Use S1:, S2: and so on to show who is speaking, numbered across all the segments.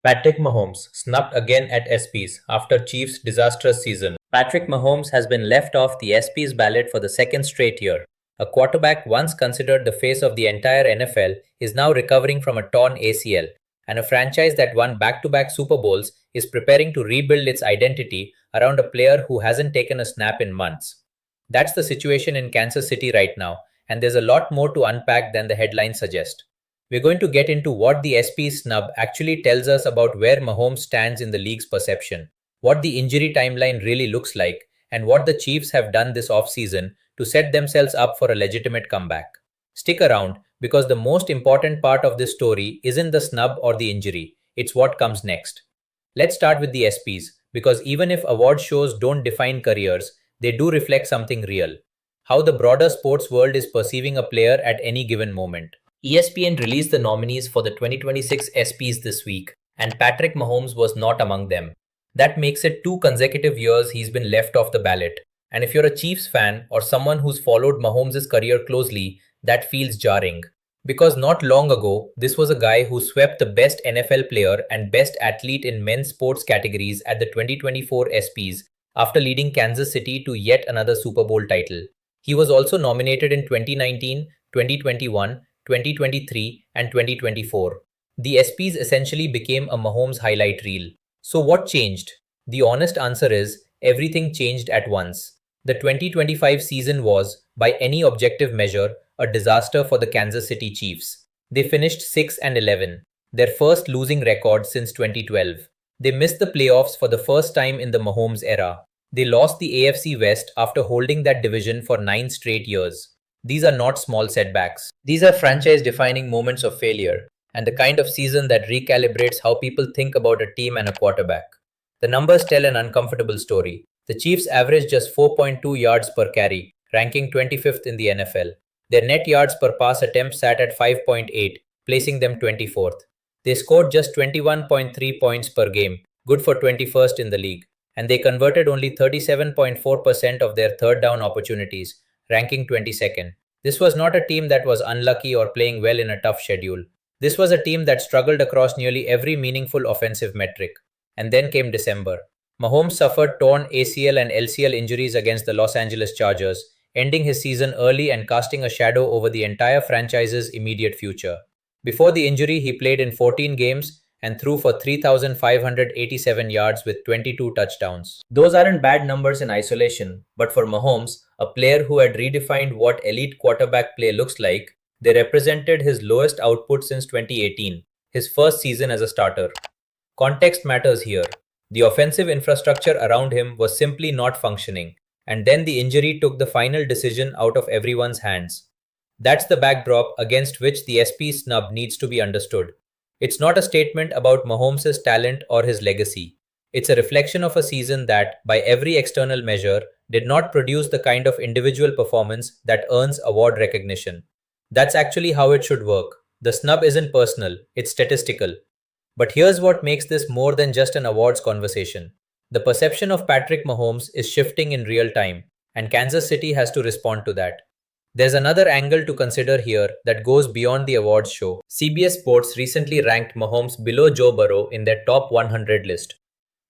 S1: Patrick Mahomes snubbed again at ESPYS after Chiefs' disastrous season. Patrick Mahomes has been left off the ESPYS ballot for the second straight year. A quarterback once considered the face of the entire NFL is now recovering from a torn ACL, and a franchise that won back-to-back Super Bowls is preparing to rebuild its identity around a player who hasn't taken a snap in months. That's the situation in Kansas City right now, and there's a lot more to unpack than the headlines suggest. We're going to get into what the SP snub actually tells us about where Mahomes stands in the league's perception, what the injury timeline really looks like, and what the Chiefs have done this offseason to set themselves up for a legitimate comeback. Stick around because the most important part of this story isn't the snub or the injury, it's what comes next. Let's start with the SPs because even if award shows don't define careers, they do reflect something real. How the broader sports world is perceiving a player at any given moment. ESPN released the nominees for the 2026 ESPYs this week, and Patrick Mahomes was not among them. That makes it 2 consecutive years he's been left off the ballot. And if you're a Chiefs fan or someone who's followed Mahomes' career closely, that feels jarring. Because not long ago, this was a guy who swept the best NFL player and best athlete in men's sports categories at the 2024 ESPYs after leading Kansas City to yet another Super Bowl title. He was also nominated in 2019, 2021, 2023, and 2024. The ESPYs essentially became a Mahomes highlight reel. So what changed? The honest answer is everything changed at once. The 2025 season was, by any objective measure, a disaster for the Kansas City Chiefs. They finished 6-11, their first losing record since 2012. They missed the playoffs for the first time in the Mahomes era. They lost the AFC West after holding that division for 9 straight years. These are not small setbacks. These are franchise-defining moments of failure, and the kind of season that recalibrates how people think about a team and a quarterback. The numbers tell an uncomfortable story. The Chiefs averaged just 4.2 yards per carry, ranking 25th in the NFL. Their net yards per pass attempt sat at 5.8, placing them 24th. They scored just 21.3 points per game, good for 21st in the league, and they converted only 37.4% of their third down opportunities, ranking 22nd. This was not a team that was unlucky or playing well in a tough schedule. This was a team that struggled across nearly every meaningful offensive metric. And then came December. Mahomes suffered torn ACL and LCL injuries against the Los Angeles Chargers, ending his season early and casting a shadow over the entire franchise's immediate future. Before the injury, he played in 14 games and threw for 3,587 yards with 22 touchdowns. Those aren't bad numbers in isolation, but for Mahomes, a player who had redefined what elite quarterback play looks like, they represented his lowest output since 2018, his first season as a starter. Context matters here. The offensive infrastructure around him was simply not functioning, and then the injury took the final decision out of everyone's hands. That's the backdrop against which the SP snub needs to be understood. It's not a statement about Mahomes' talent or his legacy. It's a reflection of a season that, by every external measure, did not produce the kind of individual performance that earns award recognition. That's actually how it should work. The snub isn't personal, it's statistical. But here's what makes this more than just an awards conversation. The perception of Patrick Mahomes is shifting in real time, and Kansas City has to respond to that. There's another angle to consider here that goes beyond the awards show. CBS Sports recently ranked Mahomes below Joe Burrow in their top 100 list.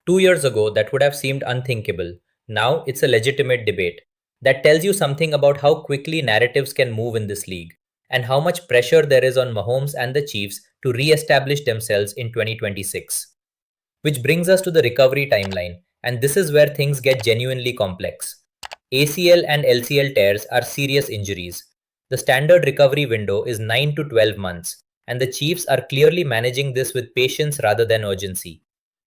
S1: 2 years ago, that would have seemed unthinkable. Now, it's a legitimate debate. That tells you something about how quickly narratives can move in this league, and how much pressure there is on Mahomes and the Chiefs to re-establish themselves in 2026. Which brings us to the recovery timeline, and this is where things get genuinely complex. ACL and LCL tears are serious injuries. The standard recovery window is 9 to 12 months, and the Chiefs are clearly managing this with patience rather than urgency.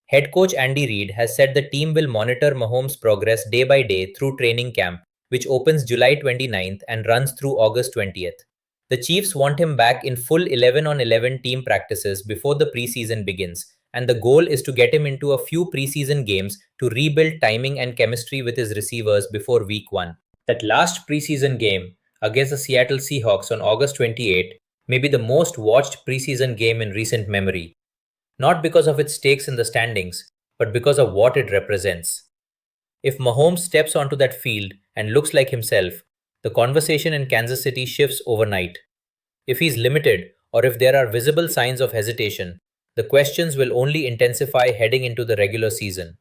S1: Head coach Andy Reid has said the team will monitor Mahomes' progress day by day through training camp, which opens July 29th and runs through August 20th. The Chiefs want him back in full 11-on-11 team practices before the preseason begins, and the goal is to get him into a few preseason games to rebuild timing and chemistry with his receivers before week 1. That last preseason game against the Seattle Seahawks on August 28 may be the most watched preseason game in recent memory, not because of its stakes in the standings, but because of what it represents. If Mahomes steps onto that field and looks like himself, the conversation in Kansas City shifts overnight. If he's limited or if there are visible signs of hesitation, the questions will only intensify heading into the regular season.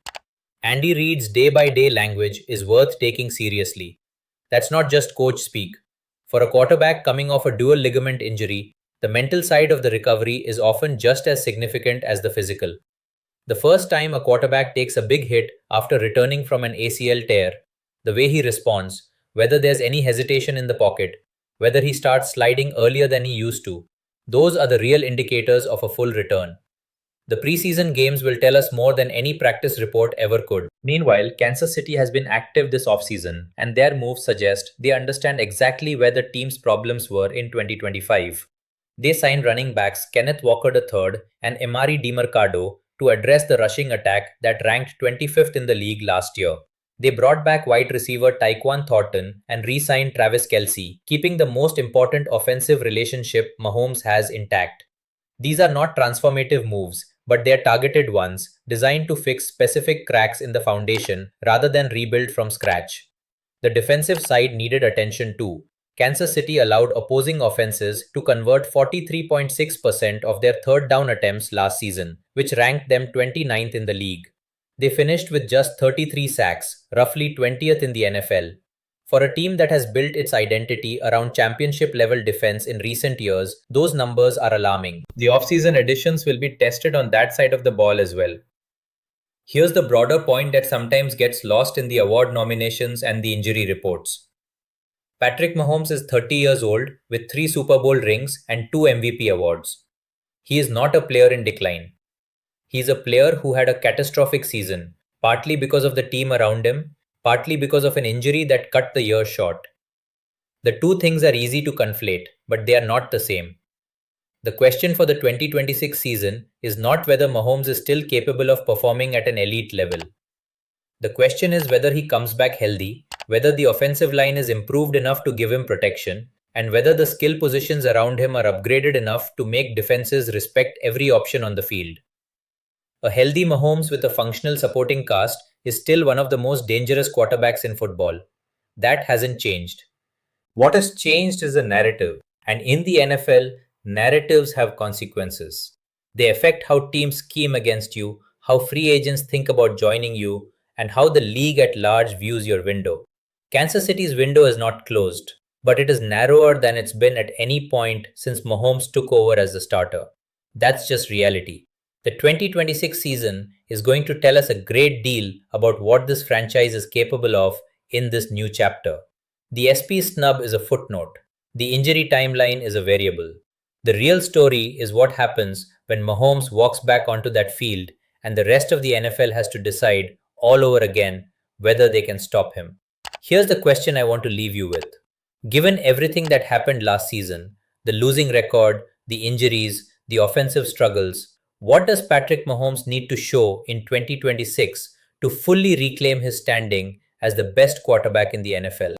S1: Andy Reid's day-by-day language is worth taking seriously. That's not just coach speak. For a quarterback coming off a dual ligament injury, the mental side of the recovery is often just as significant as the physical. The first time a quarterback takes a big hit after returning from an ACL tear, the way he responds, whether there's any hesitation in the pocket, whether he starts sliding earlier than he used to, those are the real indicators of a full return. The preseason games will tell us more than any practice report ever could. Meanwhile, Kansas City has been active this offseason, and their moves suggest they understand exactly where the team's problems were in 2025. They signed running backs Kenneth Walker III and Emari Demercado to address the rushing attack that ranked 25th in the league last year. They brought back wide receiver Tyquan Thornton and re-signed Travis Kelce, keeping the most important offensive relationship Mahomes has intact. These are not transformative moves, but they are targeted ones designed to fix specific cracks in the foundation rather than rebuild from scratch. The defensive side needed attention too. Kansas City allowed opposing offenses to convert 43.6% of their third down attempts last season, which ranked them 29th in the league. They finished with just 33 sacks, roughly 20th in the NFL. For a team that has built its identity around championship-level defense in recent years, those numbers are alarming. The offseason additions will be tested on that side of the ball as well. Here's the broader point that sometimes gets lost in the award nominations and the injury reports. Patrick Mahomes is 30 years old with 3 Super Bowl rings and 2 MVP awards. He is not a player in decline. He is a player who had a catastrophic season, partly because of the team around him, partly because of an injury that cut the year short. The two things are easy to conflate, but they are not the same. The question for the 2026 season is not whether Mahomes is still capable of performing at an elite level. The question is whether he comes back healthy, whether the offensive line is improved enough to give him protection, and whether the skill positions around him are upgraded enough to make defenses respect every option on the field. A healthy Mahomes with a functional supporting cast is still one of the most dangerous quarterbacks in football. That hasn't changed. What has changed is the narrative, and in the NFL, narratives have consequences. They affect how teams scheme against you, how free agents think about joining you, and how the league at large views your window. Kansas City's window is not closed, but it is narrower than it's been at any point since Mahomes took over as the starter. That's just reality. The 2026 season is going to tell us a great deal about what this franchise is capable of in this new chapter. The ESPYS snub is a footnote. The injury timeline is a variable. The real story is what happens when Mahomes walks back onto that field and the rest of the NFL has to decide all over again whether they can stop him. Here's the question I want to leave you with. Given everything that happened last season, the losing record, the injuries, the offensive struggles, what does Patrick Mahomes need to show in 2026 to fully reclaim his standing as the best quarterback in the NFL?